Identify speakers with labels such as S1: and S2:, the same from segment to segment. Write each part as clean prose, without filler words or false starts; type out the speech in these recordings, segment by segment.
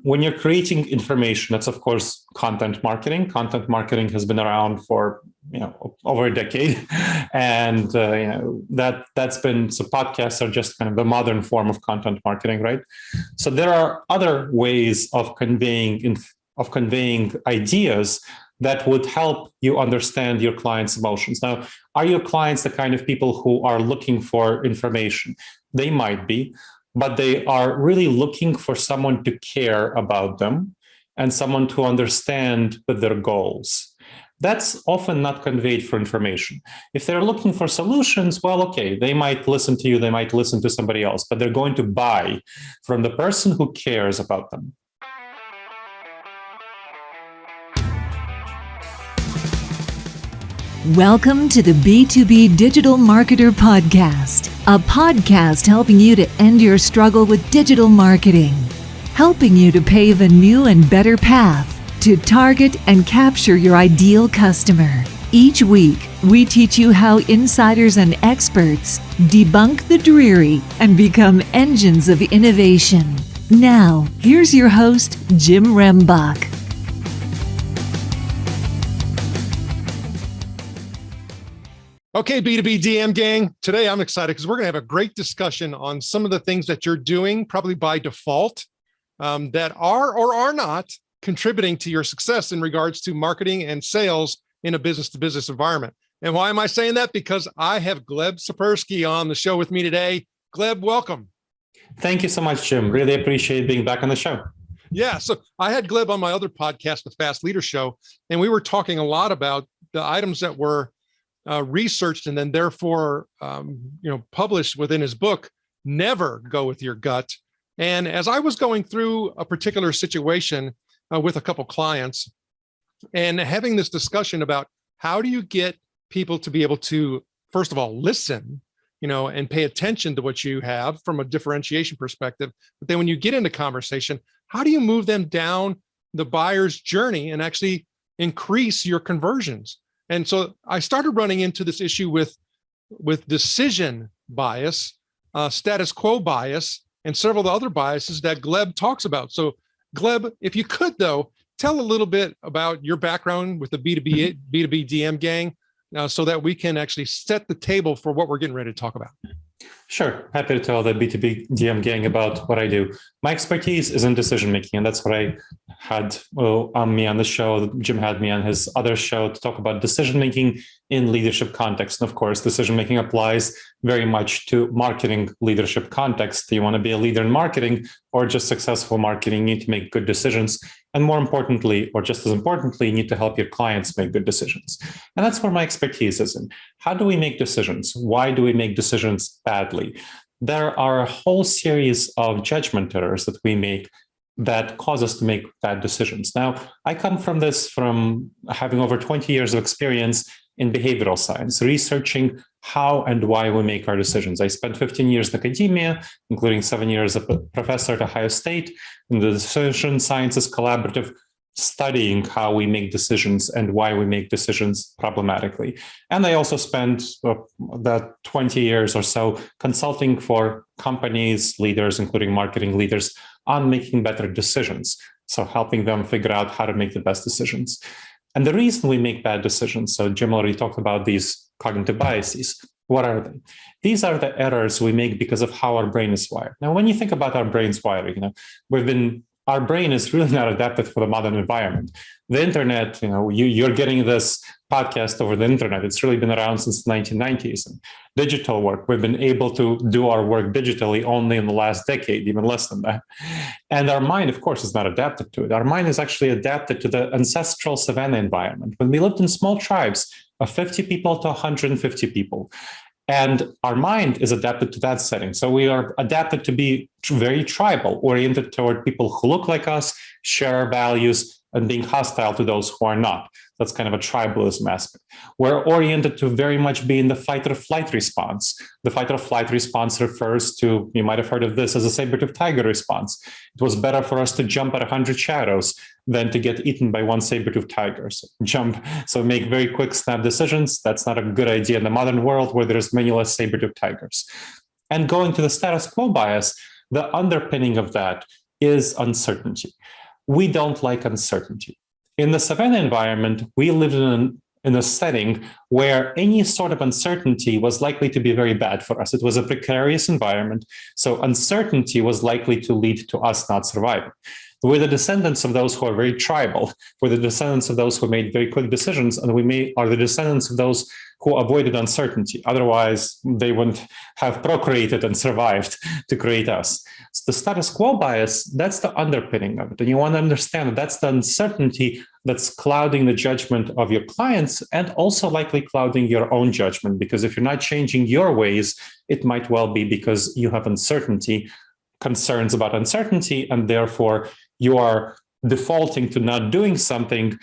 S1: when you're creating information, that's of course content marketing. Content marketing has been around for over a decade, and that's been, so podcasts are just kind of the modern form of content marketing, right? So there are other ways of conveying ideas that would help you understand your clients' emotions. Now, are your clients the kind of people who are looking for information? They might be, but they are really looking for someone to care about them and someone to understand their goals. That's often not conveyed for information. If they're looking for solutions, well, okay, they might listen to you, they might listen to somebody else, but they're going to buy from the person who cares about them.
S2: Welcome to the B2B Digital Marketer Podcast, a podcast helping you to end your struggle with digital marketing, helping you to pave a new and better path to target and capture your ideal customer. Each week, we teach you how insiders and experts debunk the dreary and become engines of innovation. Now, here's your host, Jim Rembach.
S3: Okay, B2B DM gang, today I'm excited because we're going to have a great discussion on some of the things that you're doing, probably by default, that are or are not contributing to your success in regards to marketing and sales in a business-to-business environment. And why am I saying that? Because I have Gleb Tsipursky on the show with me today. Gleb, welcome.
S1: Thank you so much, Jim. Really appreciate being back on the show.
S3: Yeah, so I had Gleb on my other podcast, the Fast Leader Show, and we were talking a lot about the items that were researched and then therefore, published within his book, Never Go With Your Gut. And as I was going through a particular situation with a couple clients and having this discussion about how do you get people to be able to, first of all, listen, and pay attention to what you have from a differentiation perspective. But then when you get into conversation, how do you move them down the buyer's journey and actually increase your conversions? And so I started running into this issue with decision bias, status quo bias, and several other biases that Gleb talks about. So Gleb, if you could, though, tell a little bit about your background with the B2B DM gang so that we can actually set the table for what we're getting ready to talk about.
S1: Sure. Happy to tell the B2B DM gang about what I do. My expertise is in decision making, and that's what I had me on the show. Jim had me on his other show to talk about decision making in leadership context. And of course, decision making applies very much to marketing leadership context. You want to be a leader in marketing or just successful marketing, you need to make good decisions. And more importantly, or just as importantly, you need to help your clients make good decisions. And that's where my expertise is in. How do we make decisions? Why do we make decisions badly? There are a whole series of judgment errors that we make that cause us to make bad decisions. Now, I come from having over 20 years of experience in behavioral science, researching how and why we make our decisions. I spent 15 years in academia, including 7 years as a professor at Ohio State in the Decision Sciences Collaborative, studying how we make decisions and why we make decisions problematically. And I also spent that 20 years or so consulting for companies, leaders, including marketing leaders, on making better decisions. So helping them figure out how to make the best decisions. And the reason we make bad decisions, so Jim already talked about these cognitive biases. What are they? These are the errors we make because of how our brain is wired. Now, when you think about our brain's wiring, our brain is really not adapted for the modern environment. The internet, you're getting this podcast over the internet. It's really been around since the 1990s. And digital work, we've been able to do our work digitally only in the last decade, even less than that. And our mind, of course, is not adapted to it. Our mind is actually adapted to the ancestral savanna environment. When we lived in small tribes of 50 people to 150 people, and our mind is adapted to that setting. So we are adapted to be very tribal, oriented toward people who look like us, share our values, and being hostile to those who are not. That's kind of a tribalism aspect. We're oriented to very much be in the fight or flight response. The fight or flight response refers to, you might have heard of this as a saber-tooth tiger response. It was better for us to jump at 100 shadows than to get eaten by one saber-tooth tiger. So make very quick, snap decisions. That's not a good idea in the modern world where there's many less saber-tooth tigers. And going to the status quo bias, the underpinning of that is uncertainty. We don't like uncertainty. In the Savannah environment, we lived in a setting where any sort of uncertainty was likely to be very bad for us. It was a precarious environment, so uncertainty was likely to lead to us not surviving. We're the descendants of those who are very tribal. We're the descendants of those who made very quick decisions, and are the descendants of those who avoided uncertainty. Otherwise, they wouldn't have procreated and survived to create us. So the status quo bias, that's the underpinning of it. And you want to understand that that's the uncertainty that's clouding the judgment of your clients and also likely clouding your own judgment. Because if you're not changing your ways, it might well be because you have uncertainty, concerns about uncertainty, and therefore you are defaulting to not doing something,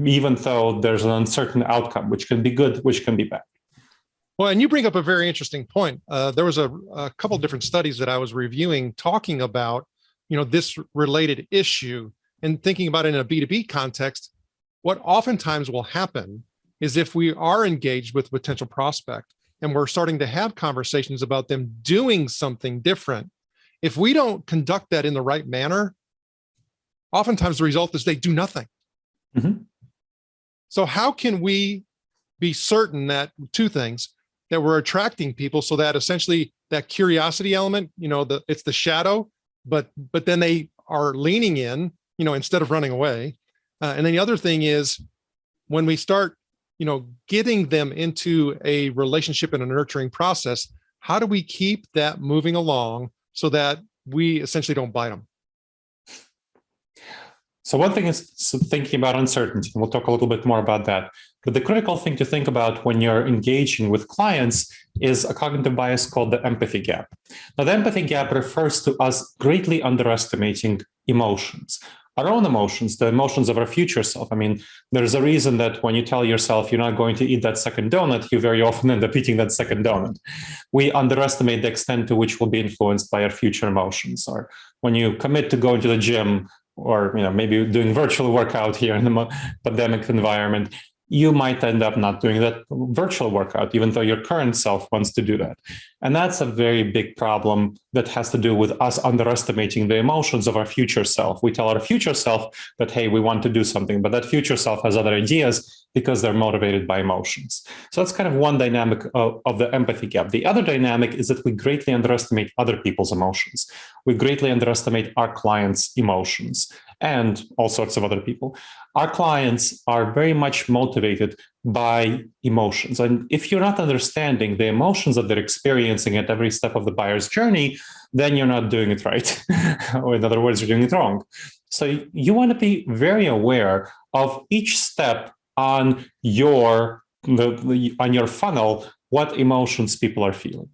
S1: even though there's an uncertain outcome, which can be good, which can be bad.
S3: Well, and you bring up a very interesting point. There was a couple of different studies that I was reviewing talking about, this related issue, and thinking about it in a B2B context. What oftentimes will happen is if we are engaged with a potential prospect and we're starting to have conversations about them doing something different, if we don't conduct that in the right manner, oftentimes the result is they do nothing.
S1: Mm-hmm.
S3: So how can we be certain that two things, that we're attracting people so that essentially that curiosity element, it's the shadow, but then they are leaning in, instead of running away. And then the other thing is when we start, getting them into a relationship and a nurturing process, how do we keep that moving along so that we essentially don't bite them?
S1: So one thing is thinking about uncertainty, and we'll talk a little bit more about that. But the critical thing to think about when you're engaging with clients is a cognitive bias called the empathy gap. Now, the empathy gap refers to us greatly underestimating emotions, our own emotions, the emotions of our future self. I mean, there's a reason that when you tell yourself you're not going to eat that second donut, you very often end up eating that second donut. We underestimate the extent to which we'll be influenced by our future emotions. Or when you commit to going to the gym, or maybe doing virtual workout here in the pandemic environment, you might end up not doing that virtual workout, even though your current self wants to do that. And that's a very big problem that has to do with us underestimating the emotions of our future self. We tell our future self that, hey, we want to do something, but that future self has other ideas because they're motivated by emotions. So that's kind of one dynamic of the empathy gap. The other dynamic is that we greatly underestimate other people's emotions. We greatly underestimate our clients' emotions and all sorts of other people. Our clients are very much motivated by emotions. And if you're not understanding the emotions that they're experiencing at every step of the buyer's journey, then you're not doing it right. Or in other words, you're doing it wrong. So you want to be very aware of each step on your funnel, what emotions people are feeling.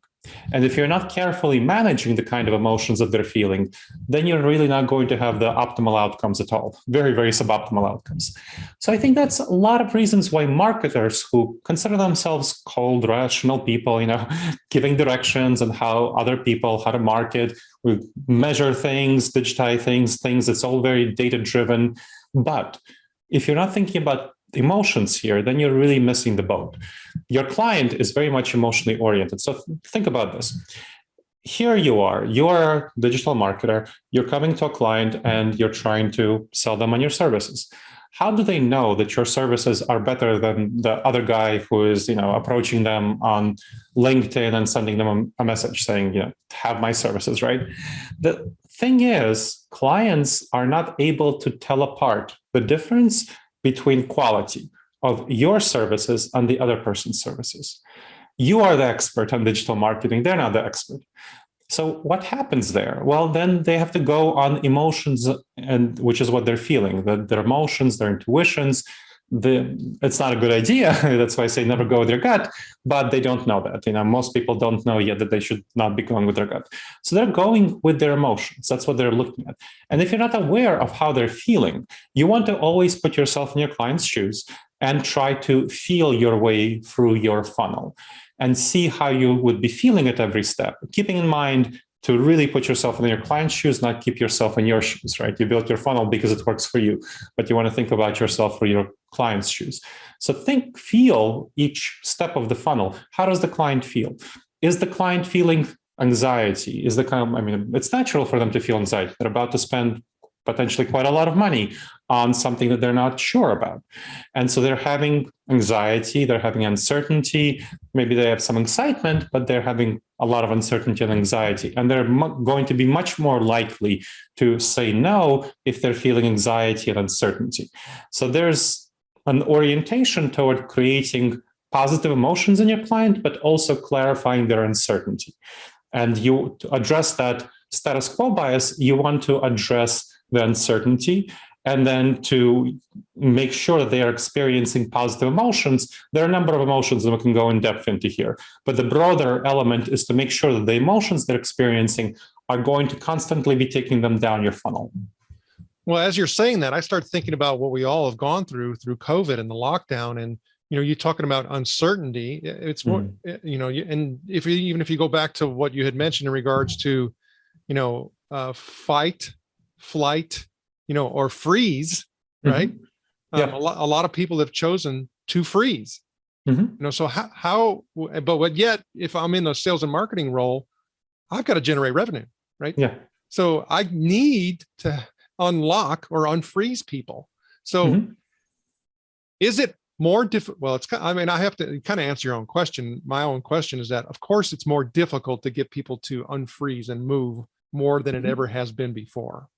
S1: And if you're not carefully managing the kind of emotions that they're feeling, then you're really not going to have the optimal outcomes at all. Very, very suboptimal outcomes. So I think that's a lot of reasons why marketers who consider themselves cold, rational people, giving directions on how to market, we measure things, digitize things, it's all very data-driven. But if you're not thinking about emotions here, then you're really missing the boat. Your client is very much emotionally oriented. So think about this. Here you're a digital marketer, you're coming to a client and you're trying to sell them on your services. How do they know that your services are better than the other guy who is, approaching them on LinkedIn and sending them a message saying, have my services, right? The thing is, clients are not able to tell apart the difference between quality of your services and the other person's services. You are the expert on digital marketing. They're not the expert. So what happens there? Well, then they have to go on emotions, and which is what they're feeling, their emotions, their intuitions. It's not a good idea. That's why I say never go with your gut, but they don't know that. Most people don't know yet that they should not be going with their gut. So they're going with their emotions. That's what they're looking at. And if you're not aware of how they're feeling, you want to always put yourself in your client's shoes and try to feel your way through your funnel and see how you would be feeling at every step, keeping in mind to really put yourself in your client's shoes, not keep yourself in your shoes, right? You built your funnel because it works for you, but you want to think about yourself for your client's shoes. So feel each step of the funnel. How does the client feel? Is the client feeling anxiety is the kind of, I mean, it's natural for them to feel anxiety. They're about to spend potentially quite a lot of money on something that they're not sure about. And so they're having anxiety, they're having uncertainty, maybe they have some excitement, but they're having a lot of uncertainty and anxiety. And they're going to be much more likely to say no if they're feeling anxiety and uncertainty. So there's an orientation toward creating positive emotions in your client, but also clarifying their uncertainty. And you to address that status quo bias, you want to address the uncertainty, and then to make sure that they are experiencing positive emotions. There are a number of emotions that we can go in depth into here, but the broader element is to make sure that the emotions they're experiencing are going to constantly be taking them down your funnel.
S3: Well, as you're saying that, I start thinking about what we all have gone through COVID and the lockdown, and you're talking about uncertainty. It's more, and even if you go back to what you had mentioned in regards to, fight, flight, or freeze, right?
S1: Yeah.
S3: A lot of people have chosen to freeze. So but yet, if I'm in the sales and marketing role, I've got to generate revenue, right?
S1: Yeah.
S3: So I need to unlock or unfreeze people. So is it more difficult? Well, I have to kind of answer your own question. My own question is that, of course, it's more difficult to get people to unfreeze and move more than it ever has been before.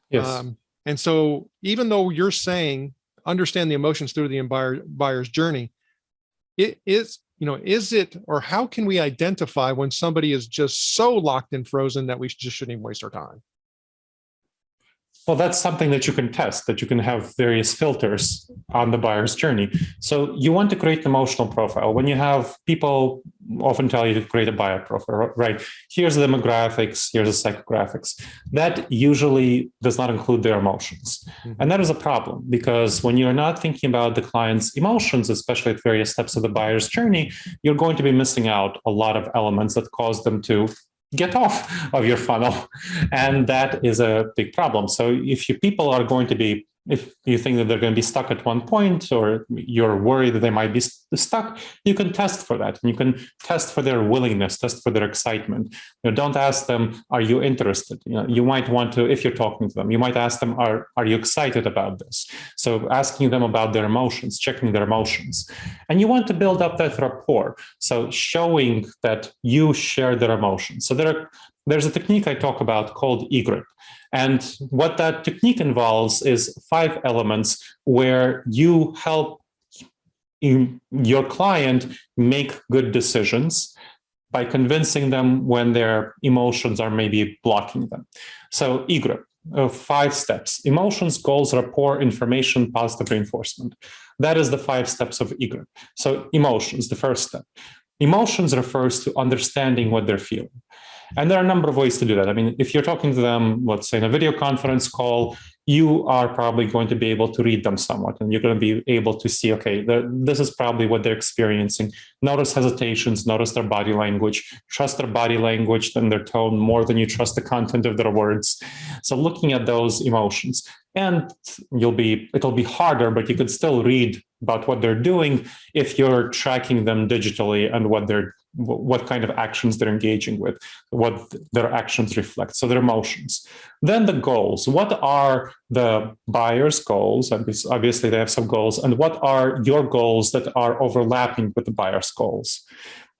S1: Yes.
S3: And so even though you're saying understand the emotions through the buyer's journey, is it, or how can we identify when somebody is just so locked and frozen that we just shouldn't even waste our time?
S1: Well, that's something that you can test, that you can have various filters on the buyer's journey. So you want to create an emotional profile. When you have people often tell you to create a buyer profile, right? Here's the demographics, here's the psychographics. That usually does not include their emotions. And that is a problem, because when you're not thinking about the client's emotions, especially at various steps of the buyer's journey, you're going to be missing out a lot of elements that cause them to get off of your funnel. And that is a big problem. So if people are going to be, if you think that they're going to be stuck at one point, or you're worried that they might be stuck, you can test for that. And you can test for their willingness, test for their excitement. Don't ask them, are you interested? You might want to, if you're talking to them, you might ask them, are you excited about this? So asking them about their emotions, checking their emotions. And you want to build up that rapport. So showing that you share their emotions. So there's a technique I talk about called eGrip. And what that technique involves is 5 elements where you help your client make good decisions by convincing them when their emotions are maybe blocking them. So eGrip, 5 steps: emotions, goals, rapport, information, positive reinforcement. That is the 5 steps of eGrip. So emotions, the first step. Emotions refers to understanding what they're feeling. And there are a number of ways to do that. I mean, if you're talking to them, let's say in a video conference call, you are probably going to be able to read them somewhat, and you're going to be able to see, okay, this is probably what they're experiencing. Notice hesitations, notice their body language, trust their body language and their tone more than you trust the content of their words. So looking at those emotions, and it'll be harder, but you could still read about what they're doing if you're tracking them digitally and what kind of actions they're engaging with, what their actions reflect. So their emotions. Then the goals. What are the buyer's goals? Obviously, they have some goals. And what are your goals that are overlapping with the buyer's goals?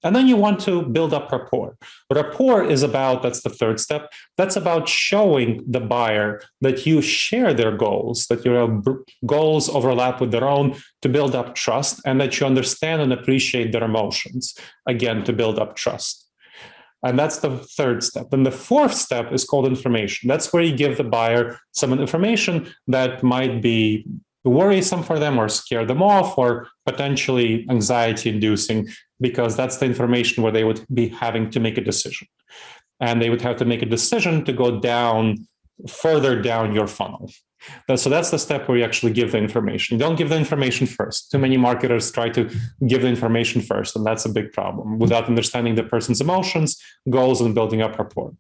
S1: And then you want to build up rapport. Rapport is about, that's the 3rd step, that's about showing the buyer that you share their goals, that your goals overlap with their own, to build up trust, and that you understand and appreciate their emotions, again, to build up trust. And that's the 3rd step. And the 4th step is called information. That's where you give the buyer some information that might be worrisome for them or scare them off or potentially anxiety-inducing, because that's the information where they would be having to make a decision. And they would have to make a decision to go further down your funnel. So that's the step where you actually give the information. You don't give the information first. Too many marketers try to give the information first, and that's a big problem, without understanding the person's emotions, goals, and building up rapport.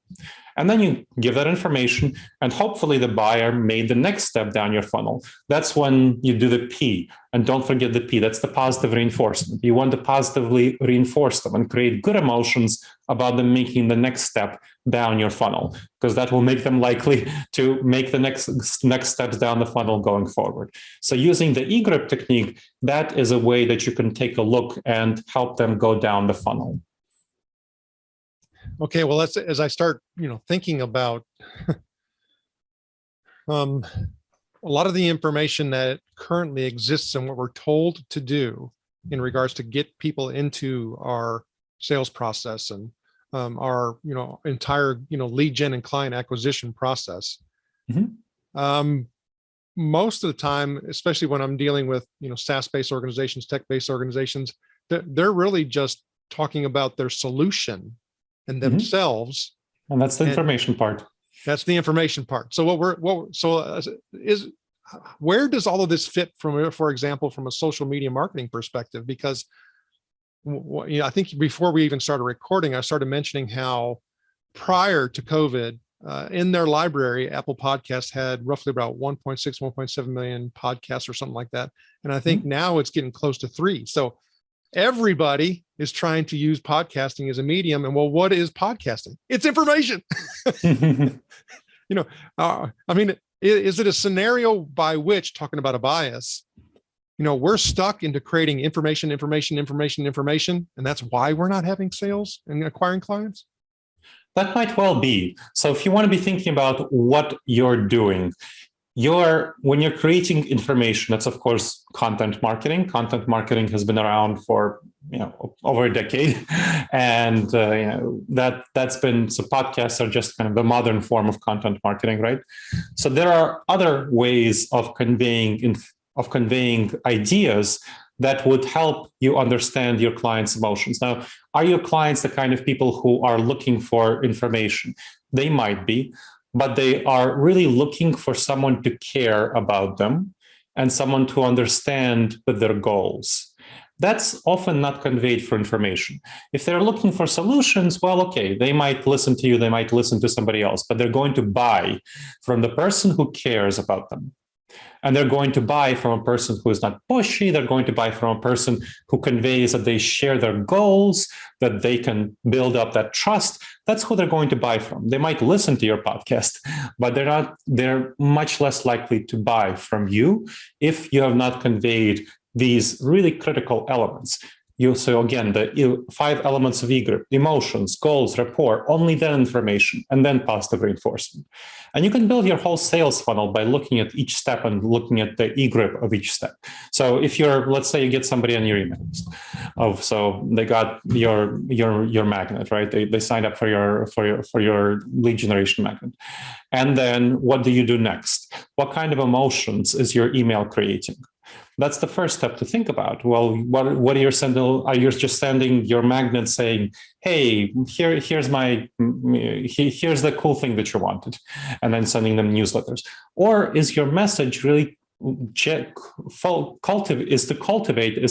S1: And then you give that information, and hopefully the buyer made the next step down your funnel. That's when you do the P. And don't forget the P, that's the positive reinforcement. You want to positively reinforce them and create good emotions about them making the next step down your funnel, because that will make them likely to make the next steps down the funnel going forward. So using the eGrip technique, that is a way that you can take a look and help them go down the funnel.
S3: Okay, well, as I start, thinking about a lot of the information that currently exists and what we're told to do in regards to get people into our sales process and our, entire, lead gen and client acquisition process. Mm-hmm. Most of the time, especially when I'm dealing with, SaaS-based organizations, tech-based organizations, they're really just talking about their solution and themselves.
S1: And that's the information part.
S3: That's the information part. So where does all of this fit from, for example, from a social media marketing perspective? Because I think before we even started recording, I started mentioning how prior to COVID, in their library, Apple Podcasts had roughly about 1.6, 1.7 million podcasts or something like that. And I think now it's getting close to 3. So everybody is trying to use podcasting as a medium. And well, what is podcasting? It's information. Is it a scenario by which, talking about a bias, we're stuck into creating information, and that's why we're not having sales and acquiring clients?
S1: That might well be. So if you want to be thinking about what you're doing, when you're creating information, that's of course content marketing. Content marketing has been around for over a decade, and that's been, so podcasts are just kind of the modern form of content marketing, right? So there are other ways of conveying ideas that would help you understand your clients' emotions. Now, are your clients the kind of people who are looking for information? They might be, but they are really looking for someone to care about them and someone to understand their goals. That's often not conveyed for information. If they're looking for solutions, well, okay, they might listen to you, they might listen to somebody else, but they're going to buy from the person who cares about them. And they're going to buy from a person who is not pushy. They're going to buy from a person who conveys that they share their goals, that they can build up that trust. That's who they're going to buy from. They might listen to your podcast, but they're much less likely to buy from you if you have not conveyed these really critical elements. So again, the 5 elements of eGrip: emotions, goals, rapport, only then information, and then positive reinforcement. And you can build your whole sales funnel by looking at each step and looking at the eGrip of each step. So if let's say you get somebody on your email list, so they got your magnet, right? They signed up for your lead generation magnet. And then what do you do next? What kind of emotions is your email creating? That's the first step to think about. Well, what are you sending? Are you just sending your magnet saying, "Hey, here's the cool thing that you wanted," and then sending them newsletters? Or is your message really is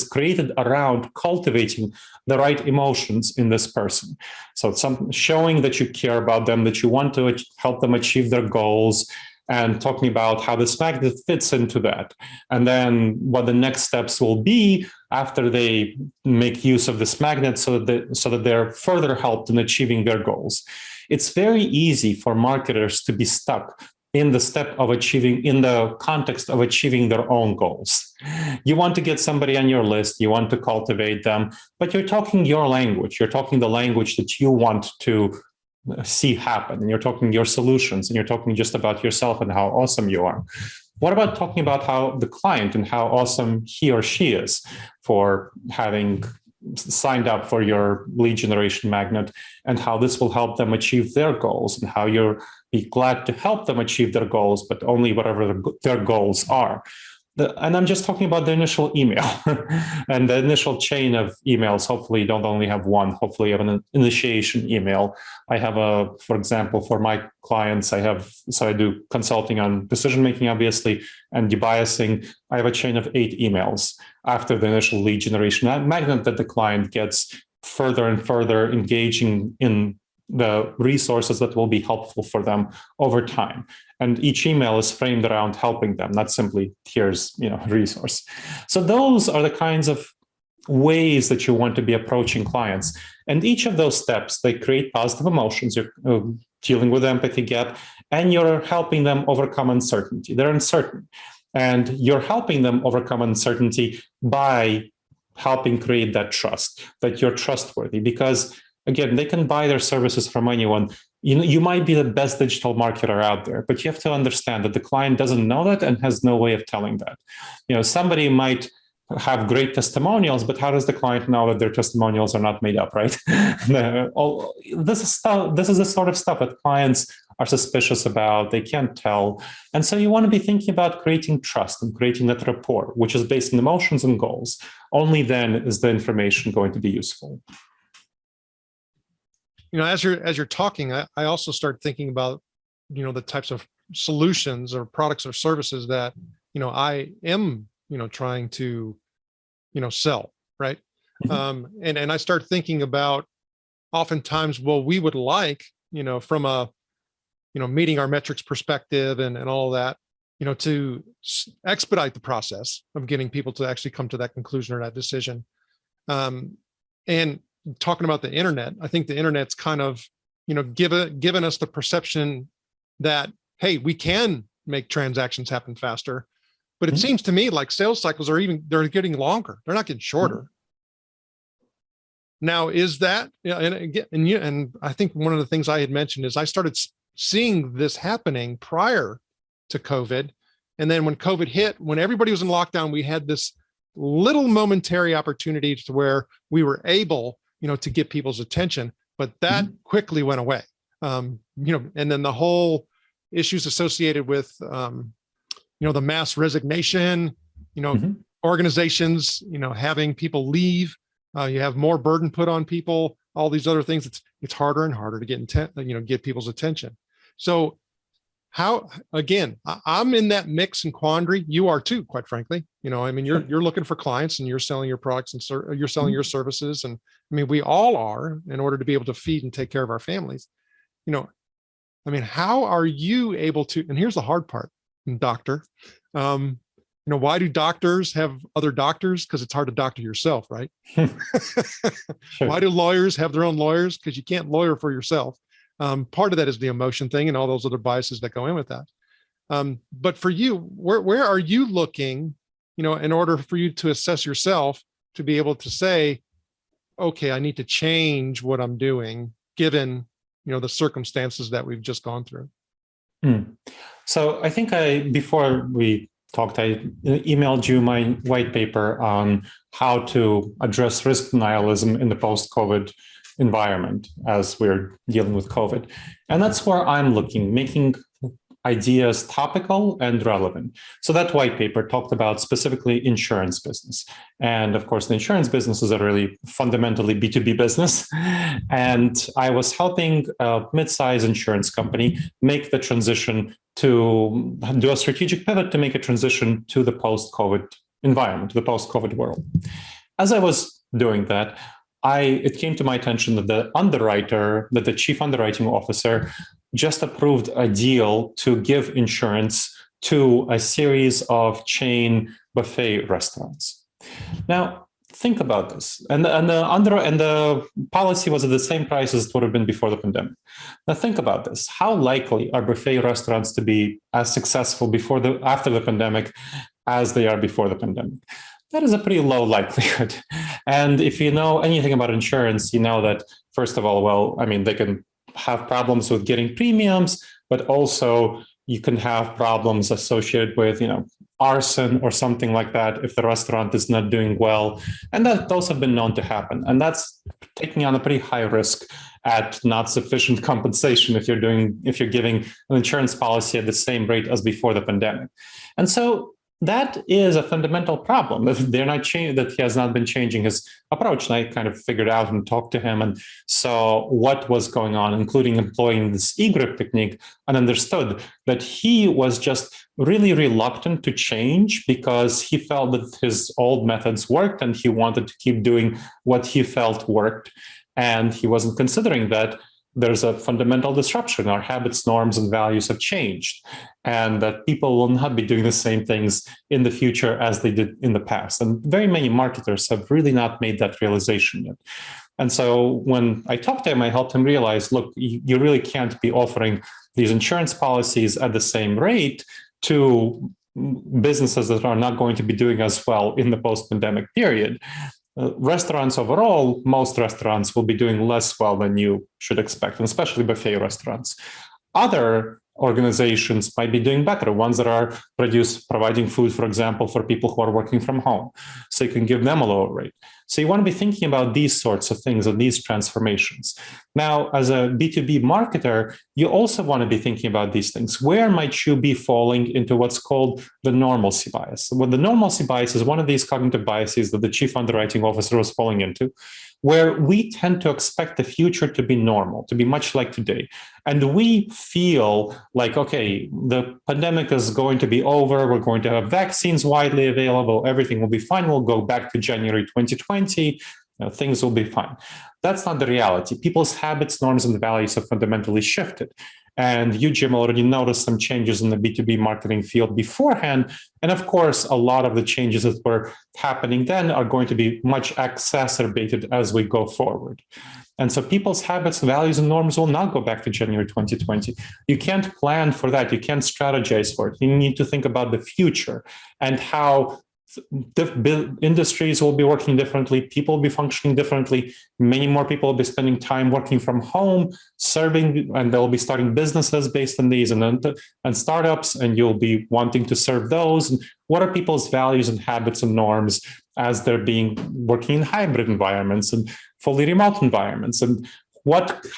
S1: created around cultivating the right emotions in this person? So it's showing that you care about them, that you want to help them achieve their goals, and talking about how this magnet fits into that. And then what the next steps will be after they make use of this magnet so that they're further helped in achieving their goals. It's very easy for marketers to be stuck in the context of achieving their own goals. You want to get somebody on your list, you want to cultivate them, but you're talking your language. You're talking the language that you want to see happen, and you're talking your solutions, and you're talking just about yourself and how awesome you are. What about talking about how the client and how awesome he or she is for having signed up for your lead generation magnet, and how this will help them achieve their goals, and how you'll be glad to help them achieve their goals, but only whatever their goals are. And I'm just talking about the initial email and the initial chain of emails. Hopefully you don't only have one, hopefully you have an initiation email. I have for example, for my clients, I do consulting on decision-making, obviously, and debiasing. I have a chain of 8 emails after the initial lead generation magnet that the client gets further and further engaging in the resources that will be helpful for them over time. And each email is framed around helping them, not simply here's a resource. So those are the kinds of ways that you want to be approaching clients. And each of those steps, they create positive emotions. You're dealing with the empathy gap, and you're helping them overcome uncertainty. They're uncertain. And you're helping them overcome uncertainty by helping create that trust, that you're trustworthy. Because again, they can buy their services from anyone. You might be the best digital marketer out there, but you have to understand that the client doesn't know that and has no way of telling that. Somebody might have great testimonials, but how does the client know that their testimonials are not made up, right? This is the sort of stuff that clients are suspicious about. They can't tell. And so you want to be thinking about creating trust and creating that rapport, which is based on emotions and goals. Only then is the information going to be useful.
S3: As you're talking, I also start thinking about, the types of solutions or products or services that, I am, trying to, sell, right?
S1: Mm-hmm.
S3: And I start thinking about oftentimes, well, we would like, from a, meeting our metrics perspective and all of that, to expedite the process of getting people to actually come to that conclusion or that decision. And talking about the internet, I think the internet's kind of, given us the perception that, hey, we can make transactions happen faster. But it seems to me like sales cycles they're getting longer. They're not getting shorter. Now, is that, and I think one of the things I had mentioned is I started seeing this happening prior to COVID. And then when COVID hit, when everybody was in lockdown, we had this little momentary opportunity to where we were able, to get people's attention, but that quickly went away. And then the whole issues associated with, the mass resignation, organizations, having people leave, you have more burden put on people, all these other things. It's harder and harder to get people's attention. So again, I'm in that mix and quandary. You are too, quite frankly. You're looking for clients and you're selling your products and you're selling your services. And we all are, in order to be able to feed and take care of our families. How are you able to, and here's the hard part, doctor, why do doctors have other doctors? Because it's hard to doctor yourself, right?
S1: Sure.
S3: Why do lawyers have their own lawyers? Because you can't lawyer for yourself. Part of that is the emotion thing and all those other biases that go in with that. But for you, where are you looking, in order for you to assess yourself to be able to say, okay, I need to change what I'm doing given, the circumstances that we've just gone through?
S1: So I think before we talked, I emailed you my white paper on how to address risk denialism in the post-COVID environment as we're dealing with COVID. And that's where I'm looking, making ideas topical and relevant. So that white paper talked about specifically insurance business. And of course, the insurance business is a really fundamentally B2B business. And I was helping a mid-size insurance company make the transition to do a strategic pivot to make a transition to the post-COVID environment, to the post-COVID world. As I was doing that, it came to my attention that the chief underwriting officer just approved a deal to give insurance to a series of chain buffet restaurants. Now, think about this. And the policy was at the same price as it would have been before the pandemic. Now, think about this. How likely are buffet restaurants to be as successful after the pandemic as they are before the pandemic? That is a pretty low likelihood. And if you know anything about insurance, you know that, first of all, they can have problems with getting premiums, but also you can have problems associated with, arson or something like that if the restaurant is not doing well. And those have been known to happen. And that's taking on a pretty high risk at not sufficient compensation if you're giving an insurance policy at the same rate as before the pandemic. And so that is a fundamental problem that he has not been changing his approach. And I kind of figured out and talked to him and saw what was going on, including employing this e-grip technique, and understood that he was just really reluctant to change because he felt that his old methods worked and he wanted to keep doing what he felt worked. And he wasn't considering that there's a fundamental disruption. Our habits, norms, and values have changed, and that people will not be doing the same things in the future as they did in the past. And very many marketers have really not made that realization yet. And so when I talked to him, I helped him realize, look, you really can't be offering these insurance policies at the same rate to businesses that are not going to be doing as well in the post-pandemic period. Restaurants overall, most restaurants will be doing less well than you should expect, and especially buffet restaurants. Other organizations might be doing better, ones that are providing food, for example, for people who are working from home. So you can give them a lower rate. So you want to be thinking about these sorts of things and these transformations. Now, as a B2B marketer, you also want to be thinking about these things. Where might you be falling into what's called the normalcy bias? Well, the normalcy bias is one of these cognitive biases that the chief underwriting officer was falling into, where we tend to expect the future to be normal, to be much like today. And we feel like, okay, the pandemic is going to be over, we're going to have vaccines widely available, everything will be fine, we'll go back to January 2020, things will be fine. That's not the reality. People's habits, norms, and values have fundamentally shifted. And you, Jim, already noticed some changes in the B2B marketing field beforehand. And of course, a lot of the changes that were happening then are going to be much exacerbated as we go forward. And so people's habits, values, and norms will not go back to January 2020. You can't plan for that. You can't strategize for it. You need to think about the future and how industries will be working differently, people will be functioning differently, many more people will be spending time working from home, serving, and they'll be starting businesses based on these and startups, and you'll be wanting to serve those. And what are people's values and habits and norms as they're working in hybrid environments and fully remote environments? And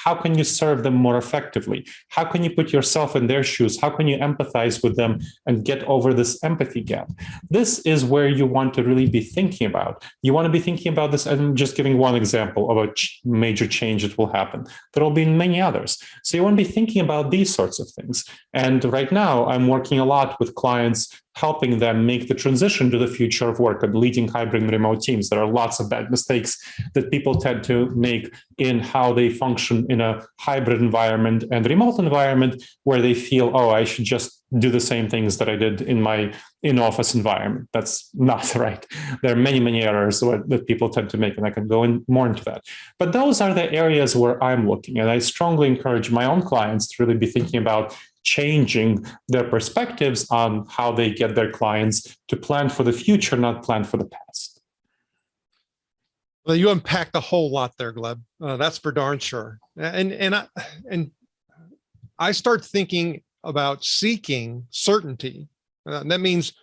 S1: how can you serve them more effectively? How can you put yourself in their shoes? How can you empathize with them and get over this empathy gap? This is where you want to really be thinking about. You want to be thinking about this, and I'm just giving one example of a major change that will happen. There will be many others. So you want to be thinking about these sorts of things. And right now, I'm working a lot with clients, helping them make the transition to the future of work and leading hybrid and remote teams. There are lots of bad mistakes that people tend to make in how they function in a hybrid environment and remote environment, where they feel, oh, I should just do the same things that I did in my in-office environment. That's not right. There are many, many errors that people tend to make, and I can go more into that. But those are the areas where I'm looking, and I strongly encourage my own clients to really be thinking about changing their perspectives on how they get their clients to plan for the future, not plan for the past.
S3: Well, you unpacked a whole lot there, Gleb. That's for darn sure. And I start thinking about seeking certainty. That means,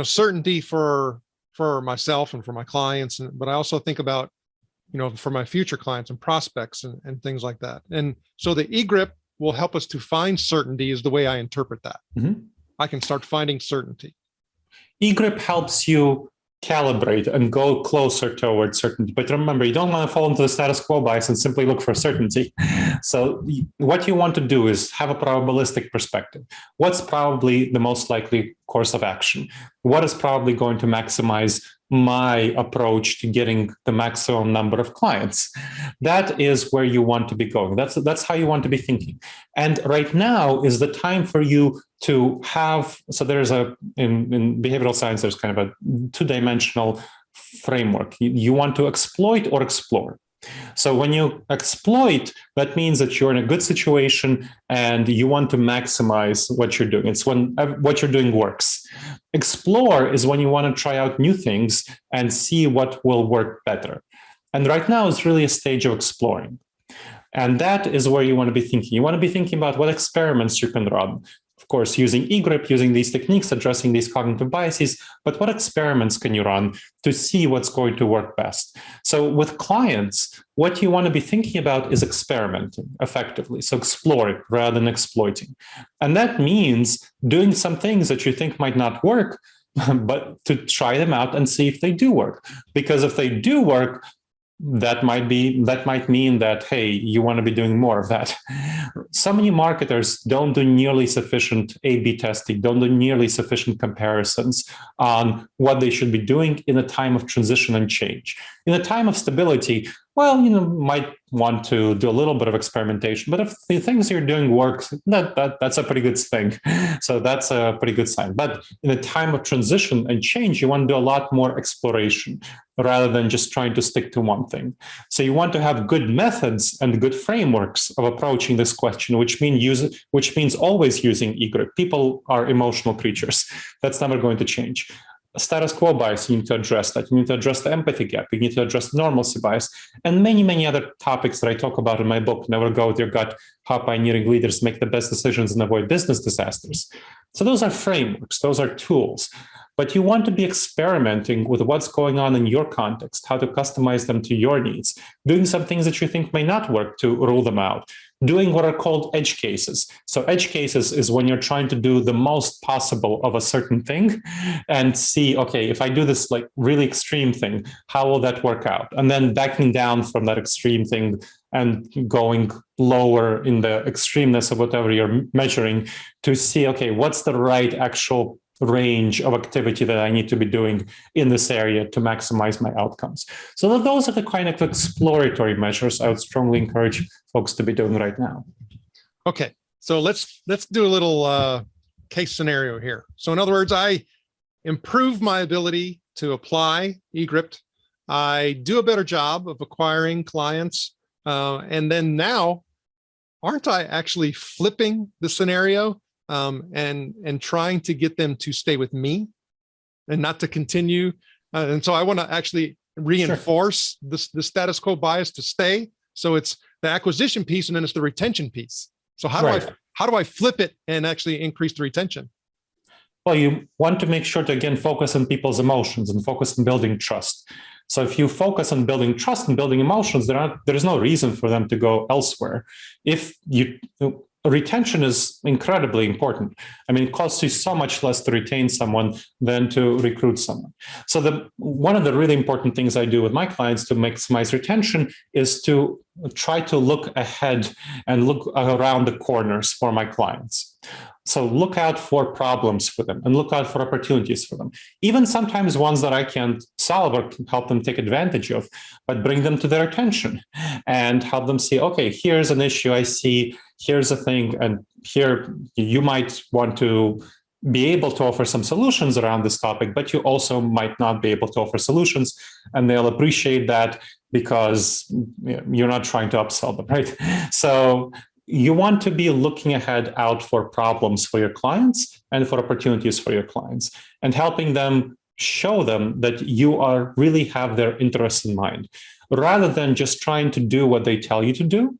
S3: certainty for myself and for my clients, but I also think about, for my future clients and prospects and things like that. And so the eGrip will help us to find certainty is the way I interpret that. Mm-hmm. I can start finding certainty.
S1: eGrip helps you calibrate and go closer towards certainty. But remember, you don't want to fall into the status quo bias and simply look for certainty. So what you want to do is have a probabilistic perspective. What's probably the most likely course of action? What is probably going to maximize my approach to getting the maximum number of clients? That is where you want to be going. That's how you want to be thinking. And right now is the time for you to have, so there's in behavioral science, there's kind of a two-dimensional framework. You want to exploit or explore. So when you exploit, that means that you're in a good situation and you want to maximize what you're doing. It's when what you're doing works. Explore is when you want to try out new things and see what will work better. And right now is really a stage of exploring. And that is where you want to be thinking. You want to be thinking about what experiments you can run. Of course, using eGrip, using these techniques, addressing these cognitive biases, but what experiments can you run to see what's going to work best? So with clients, what you want to be thinking about is experimenting effectively. So exploring rather than exploiting. And that means doing some things that you think might not work, but to try them out and see if they do work. Because if they do work, that might mean that, hey, you want to be doing more of that. So many marketers don't do nearly sufficient A/B testing, don't do nearly sufficient comparisons on what they should be doing in a time of transition and change. In a time of stability, well, might want to do a little bit of experimentation. But if the things you're doing work, that's a pretty good thing. So that's a pretty good sign. But in a time of transition and change, you want to do a lot more exploration rather than just trying to stick to one thing. So you want to have good methods and good frameworks of approaching this question, which means always using eGrip. People are emotional creatures. That's never going to change. Status quo bias, you need to address that. You need to address the empathy gap. You need to address normalcy bias, and many, many other topics that I talk about in my book. Never go with your gut, how pioneering leaders make the best decisions and avoid business disasters. So those are frameworks, those are tools. But you want to be experimenting with what's going on in your context, how to customize them to your needs, doing some things that you think may not work to rule them out, doing what are called edge cases. So edge cases is when you're trying to do the most possible of a certain thing and see, okay, if I do this like really extreme thing, how will that work out? And then backing down from that extreme thing and going lower in the extremeness of whatever you're measuring to see, okay, what's the right actual range of activity that I need to be doing in this area to maximize my outcomes. So those are the kind of exploratory measures I would strongly encourage folks to be doing right now.
S3: Okay, so let's do a little case scenario here. So in other words, I improve my ability to apply eGrip. I do a better job of acquiring clients. And then now, aren't I actually flipping the scenario and trying to get them to stay with me and not to continue? And so I want to actually reinforce the status quo bias to stay. So it's the acquisition piece, and then it's the retention piece. So how do I flip it and actually increase the retention?
S1: Well, you want to make sure to, again, focus on people's emotions and focus on building trust. So if you focus on building trust and building emotions, there is no reason for them to go elsewhere. Retention is incredibly important. I mean, it costs you so much less to retain someone than to recruit someone. So one of the really important things I do with my clients to maximize retention is to try to look ahead and look around the corners for my clients. So look out for problems for them and look out for opportunities for them. Even sometimes ones that I can't solve or help them take advantage of, but bring them to their attention and help them see, okay, here's an issue I see, here's a thing, and here you might want to be able to offer some solutions around this topic, but you also might not be able to offer solutions, and they'll appreciate that because you're not trying to upsell them, right? So you want to be looking ahead out for problems for your clients and for opportunities for your clients and helping them show them that you are really have their interests in mind. Rather than just trying to do what they tell you to do,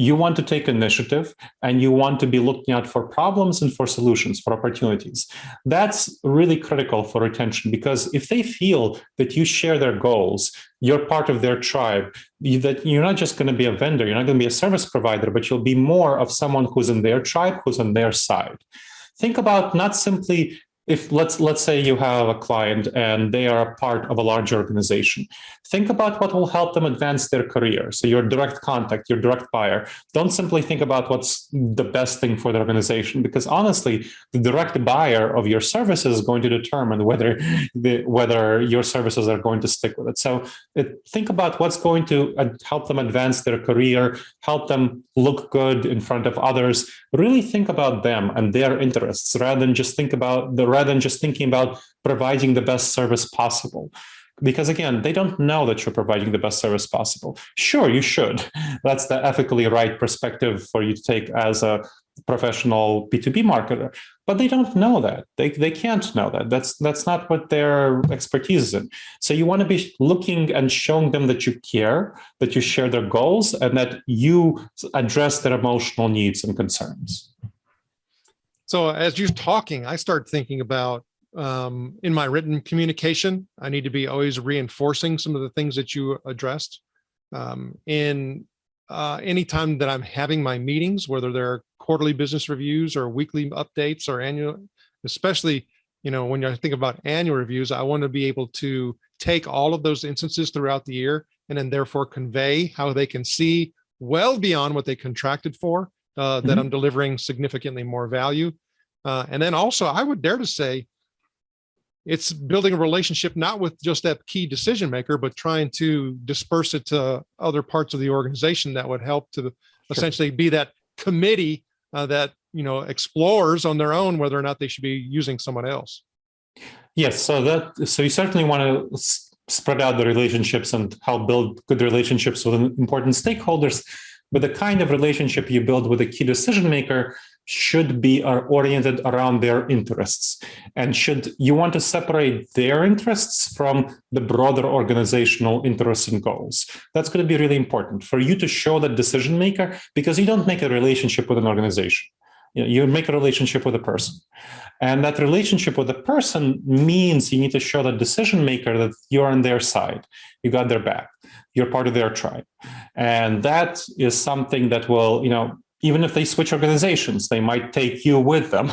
S1: you want to take initiative and you want to be looking out for problems and for solutions, for opportunities. That's really critical for retention, because if they feel that you share their goals, you're part of their tribe, that you're not just going to be a vendor, you're not going to be a service provider, but you'll be more of someone who's in their tribe, who's on their side. Think about not simply if let's say you have a client and they are a part of a large organization. Think about what will help them advance their career. So your direct contact, your direct buyer. Don't simply think about what's the best thing for the organization, because honestly, the direct buyer of your services is going to determine whether your services are going to stick with it. So think about what's going to help them advance their career, help them look good in front of others. Really think about them and their interests rather than just thinking about providing the best service possible. Because again, they don't know that you're providing the best service possible. Sure, you should. That's the ethically right perspective for you to take as a professional B2B marketer. But they don't know that. They can't know that. That's not what their expertise is in. So you want to be looking and showing them that you care, that you share their goals, and that you address their emotional needs and concerns.
S3: So as you're talking, I start thinking about in my written communication, I need to be always reinforcing some of the things that you addressed. In any time that I'm having my meetings, whether they're quarterly business reviews or weekly updates or annual, especially, when I think about annual reviews, I want to be able to take all of those instances throughout the year and then therefore convey how they can see well beyond what they contracted for, that I'm delivering significantly more value. And then also I would dare to say, it's building a relationship, not with just that key decision maker, but trying to disperse it to other parts of the organization that would help to essentially be that committee that, explores on their own whether or not they should be using someone else.
S1: Yes, so you certainly want to spread out the relationships and help build good relationships with important stakeholders. But the kind of relationship you build with a key decision maker should be oriented around their interests. And you want to separate their interests from the broader organizational interests and goals. That's going to be really important for you to show that decision maker, because you don't make a relationship with an organization. You make a relationship with a person. And that relationship with a person means you need to show the decision maker that you're on their side. You got their back. You're part of their tribe. And that is something that will, even if they switch organizations, they might take you with them.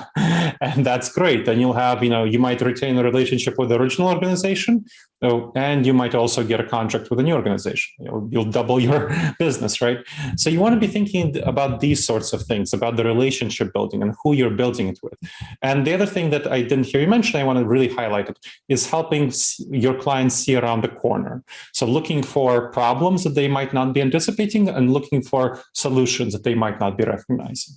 S1: And that's great. And you'll have, you might retain a relationship with the original organization, and you might also get a contract with a new organization. You'll double your business, right? So you want to be thinking about these sorts of things, about the relationship building and who you're building it with. And the other thing that I didn't hear you mention, I want to really highlight it, is helping your clients see around the corner. So looking for problems that they might not be anticipating and looking for solutions that they might not be recognizing.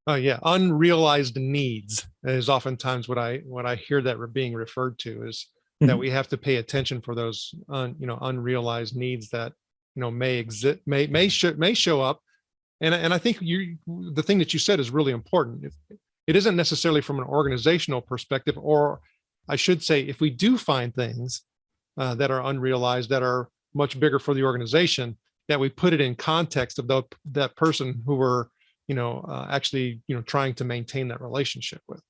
S3: Oh yeah, unrealized needs is oftentimes what I hear that being referred to is that we have to pay attention for those unrealized needs that may exist, may show up, and I think the thing that you said is really important. It isn't necessarily from an organizational perspective, or I should say, if we do find things that are unrealized, that are much bigger for the organization, that we put it in context of that person who we're actually trying to maintain that relationship with.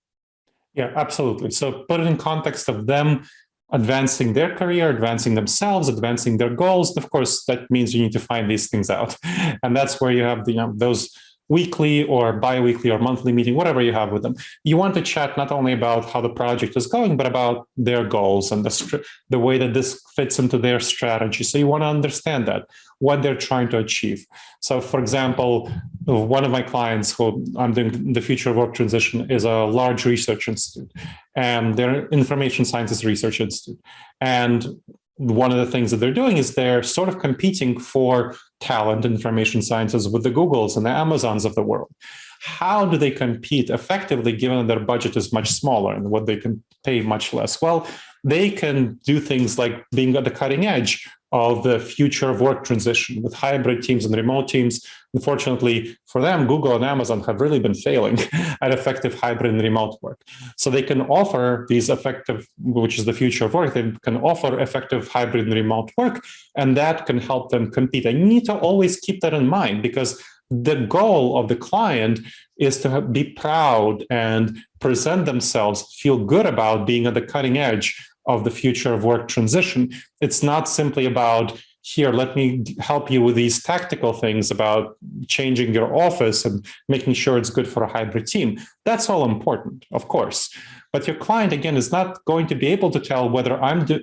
S1: Yeah, absolutely. So put it in context of them advancing their career, advancing themselves, advancing their goals. Of course, that means you need to find these things out. And that's where you have those weekly or bi-weekly or monthly meeting, whatever you have with them. You want to chat not only about how the project is going, but about their goals and the way that this fits into their strategy. So you want to understand that, what they're trying to achieve. So for example, one of my clients who I'm doing the future of work transition is a large research institute, and they're information sciences research institute. And one of the things that they're doing is they're sort of competing for talent in information sciences with the Googles and the Amazons of the world. How do they compete effectively given that their budget is much smaller and what they can pay much less? Well, they can do things like being at the cutting edge of the future of work transition with hybrid teams and remote teams. Unfortunately for them, Google and Amazon have really been failing at effective hybrid and remote work. So they can offer these effective, which is the future of work, they can offer effective hybrid and remote work, and that can help them compete. And you need to always keep that in mind, because the goal of the client is to be proud and present themselves, feel good about being at the cutting edge of the future of work transition. It's not simply about, here, let me help you with these tactical things about changing your office and making sure it's good for a hybrid team. That's all important, of course. But your client, again, is not going to be able to tell whether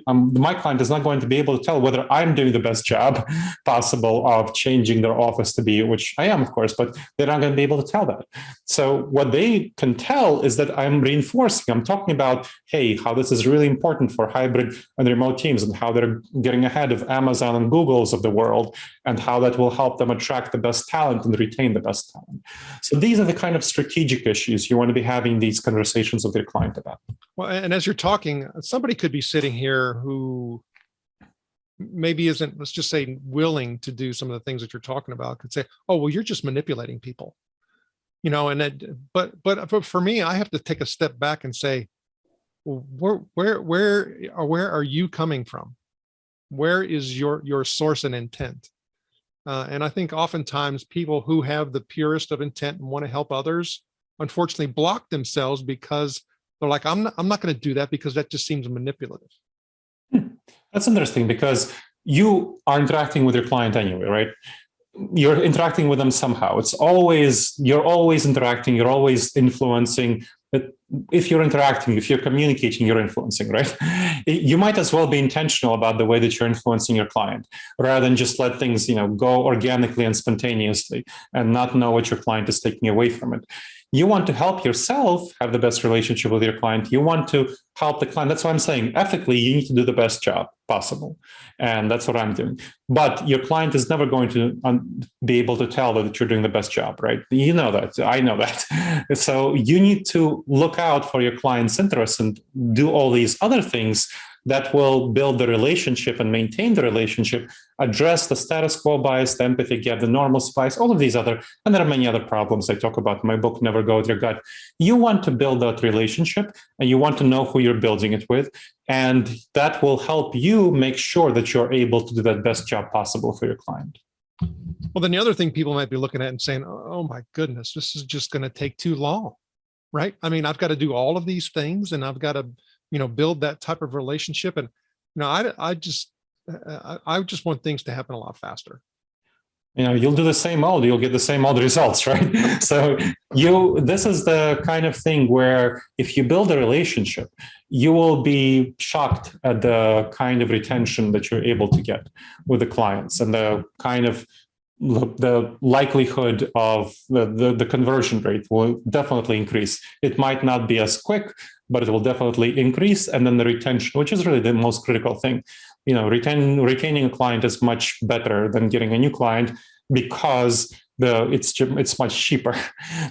S1: my client is not going to be able to tell whether I'm doing the best job possible of changing their office to be, which I am, of course, but they're not going to be able to tell that. So what they can tell is that I'm reinforcing, I'm talking about, hey, how this is really important for hybrid and remote teams and how they're getting ahead of Amazon and Google's of the world, and how that will help them attract the best talent and retain the best talent. So these are the kind of strategic issues you want to be having these conversations with your client about.
S3: Well, and as you're talking, somebody could be sitting here who maybe isn't, let's just say, willing to do some of the things that you're talking about, could say, oh, well, you're just manipulating people, and that, but for me, I have to take a step back and say, well, where are you coming from? Where is your source and intent? And I think oftentimes people who have the purest of intent and want to help others, unfortunately, block themselves because they're like, I'm not going to do that because that just seems manipulative.
S1: That's interesting, because you are interacting with your client anyway, right? You're interacting with them somehow. You're always interacting, you're always influencing. But if you're interacting, if you're communicating, you're influencing, right? You might as well be intentional about the way that you're influencing your client, rather than just let things, go organically and spontaneously and not know what your client is taking away from it. You want to help yourself have the best relationship with your client. You want to help the client. That's why I'm saying ethically, you need to do the best job possible. And that's what I'm doing. But your client is never going to be able to tell that you're doing the best job, right? You know that. I know that. So you need to look out for your client's interests and do all these other things that will build the relationship and maintain the relationship, address the status quo bias, the empathy gap, the normal bias, all of these other, and there are many other problems I talk about in my book, Never Go With Your Gut. You want to build that relationship and you want to know who you're building it with. And that will help you make sure that you're able to do that best job possible for your client.
S3: Well, then the other thing people might be looking at and saying, oh my goodness, this is just going to take too long, right? I mean, I've got to do all of these things and I've got to, build that type of relationship. And, I just want things to happen a lot faster.
S1: You'll do the same old, you'll get the same old results, right? So this is the kind of thing where if you build a relationship, you will be shocked at the kind of retention that you're able to get with the clients and the kind of the likelihood of the conversion rate will definitely increase. It might not be as quick, but it will definitely increase. And then the retention, which is really the most critical thing. Retaining a client is much better than getting a new client because it's much cheaper.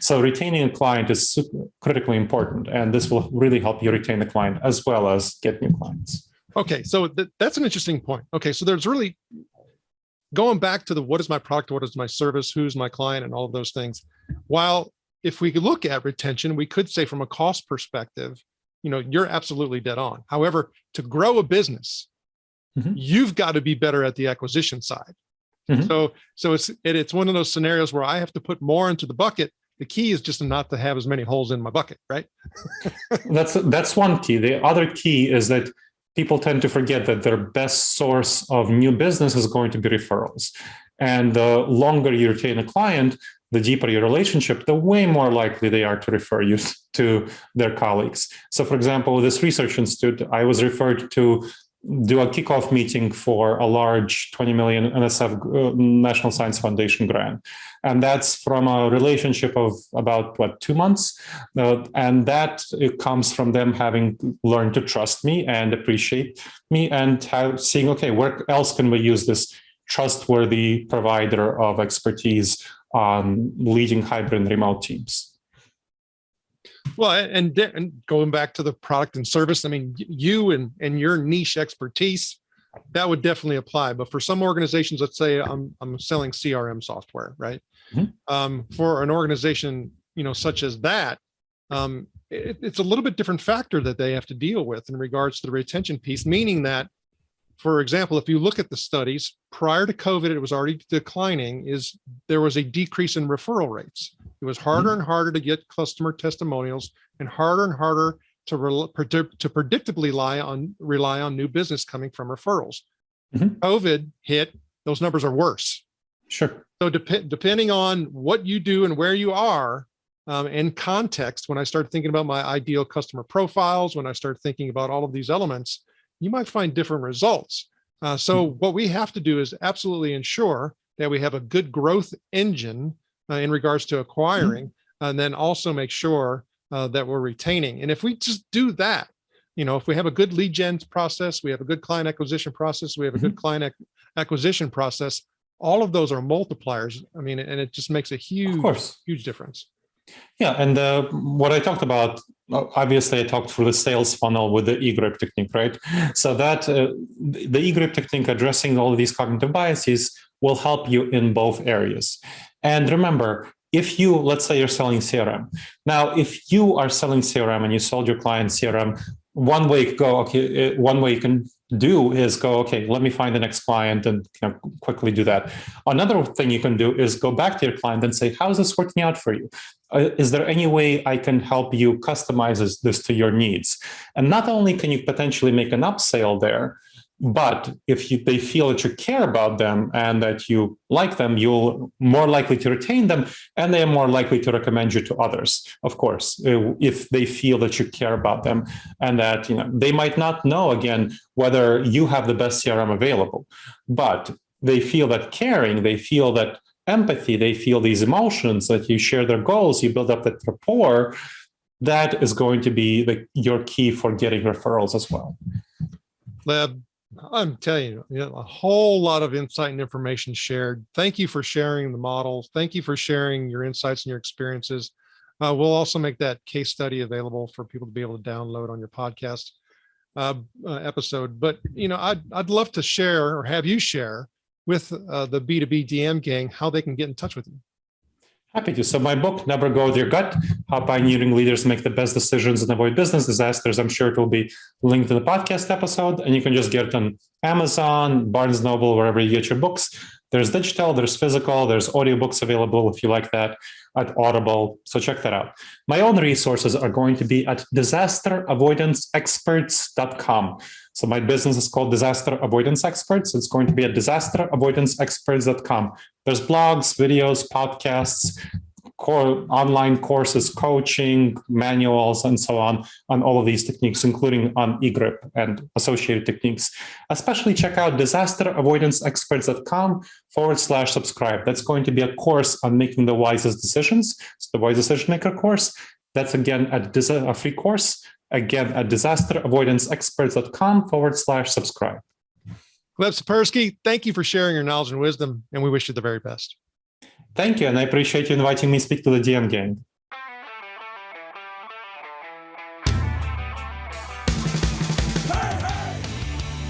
S1: So retaining a client is critically important, and this will really help you retain the client as well as get new clients.
S3: Okay, so that's an interesting point. Okay, so there's really going back to what is my product, what is my service, who's my client, and all of those things. While if we look at retention, we could say from a cost perspective, you're absolutely dead on. However, to grow a business, you've got to be better at the acquisition side. So it's one of those scenarios where I have to put more into the bucket. The key is just not to have as many holes in my bucket, right?
S1: That's one key. The other key is that people tend to forget that their best source of new business is going to be referrals. And the longer you retain a client, the deeper your relationship, the way more likely they are to refer you to their colleagues. So for example, this research institute, I was referred to do a kickoff meeting for a large 20 million NSF National Science Foundation grant. And that's from a relationship of about, 2 months? And that it comes from them having learned to trust me and appreciate me and seeing, okay, where else can we use this trustworthy provider of expertise on leading hybrid and remote teams?
S3: Well, and going back to the product and service, I mean, you and your niche expertise, that would definitely apply. But for some organizations, let's say I'm selling CRM software, right? For an organization, such as that, it's a little bit different factor that they have to deal with in regards to the retention piece, meaning that, for example, if you look at the studies prior to COVID, it was already declining, there was a decrease in referral rates. It was harder and harder to get customer testimonials and harder to predictably rely on new business coming from referrals. COVID hit, those numbers are worse.
S1: Sure.
S3: So depending on what you do and where you are in context, when I start thinking about my ideal customer profiles, when I start thinking about all of these elements, you might find different results. So what we have to do is absolutely ensure that we have a good growth engine in regards to acquiring, and then also make sure that we're retaining. And if we just do that, if we have a good lead gen process, we have a good client acquisition process, we have a good client acquisition process, all of those are multipliers. I mean, and it just makes a huge difference.
S1: Yeah, and what I talked about, obviously I talked through the sales funnel with the E-grip technique, right? So that the E-grip technique addressing all of these cognitive biases will help you in both areas. And remember, if let's say you're selling CRM. Now, if you are selling CRM and you sold your client CRM, one way you can do is go, okay, let me find the next client and quickly do that. Another thing you can do is go back to your client and say, how's this working out for you? Is there any way I can help you customize this to your needs? And not only can you potentially make an upsell there, but if they feel that you care about them and that you like them, you're more likely to retain them, and they are more likely to recommend you to others, of course, if they feel that you care about them and that they might not know, again, whether you have the best CRM available, but they feel that caring, they feel that empathy, they feel these emotions, that you share their goals, you build up that rapport, that is going to be your key for getting referrals as well.
S3: Gleb, I'm telling you, a whole lot of insight and information shared. Thank you for sharing the models. Thank you for sharing your insights and your experiences. We'll also make that case study available for people to be able to download on your podcast episode. But I'd love to share, or have you share, with the B2B DM gang how they can get in touch with you.
S1: Happy to. So my book, Never Go With Your Gut, How Pioneering Leaders Make the Best Decisions and Avoid Business Disasters. I'm sure it will be linked in the podcast episode, and you can just get it on Amazon, Barnes & Noble, wherever you get your books. There's digital, there's physical, there's audiobooks available if you like that, at Audible. So check that out. My own resources are going to be at disasteravoidanceexperts.com. So my business is called Disaster Avoidance Experts. It's going to be at disasteravoidanceexperts.com. There's blogs, videos, podcasts, online courses, coaching, manuals, and so on all of these techniques, including on eGrip and associated techniques. Especially check out disasteravoidanceexperts.com/subscribe. That's going to be a course on making the wisest decisions. It's the Wise Decision Maker course. That's again a free course. Again, at disasteravoidanceexperts.com/subscribe.
S3: Gleb Tsipursky, thank you for sharing your knowledge and wisdom, and we wish you the very best.
S1: Thank you, and I appreciate you inviting me to speak to the DM gang.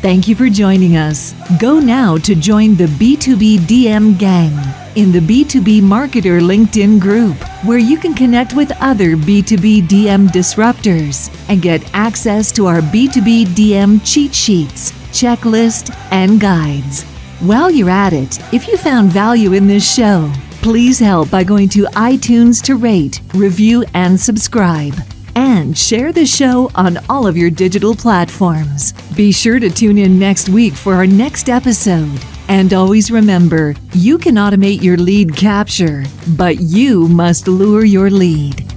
S2: Thank you for joining us. Go now to join the B2B DM gang in the B2B Marketer LinkedIn group, where you can connect with other B2B DM disruptors and get access to our B2B DM cheat sheets, checklist, and guides. While you're at it, if you found value in this show, please help by going to iTunes to rate, review, and subscribe. And share the show on all of your digital platforms. Be sure to tune in next week for our next episode. And always remember, you can automate your lead capture, but you must lure your lead.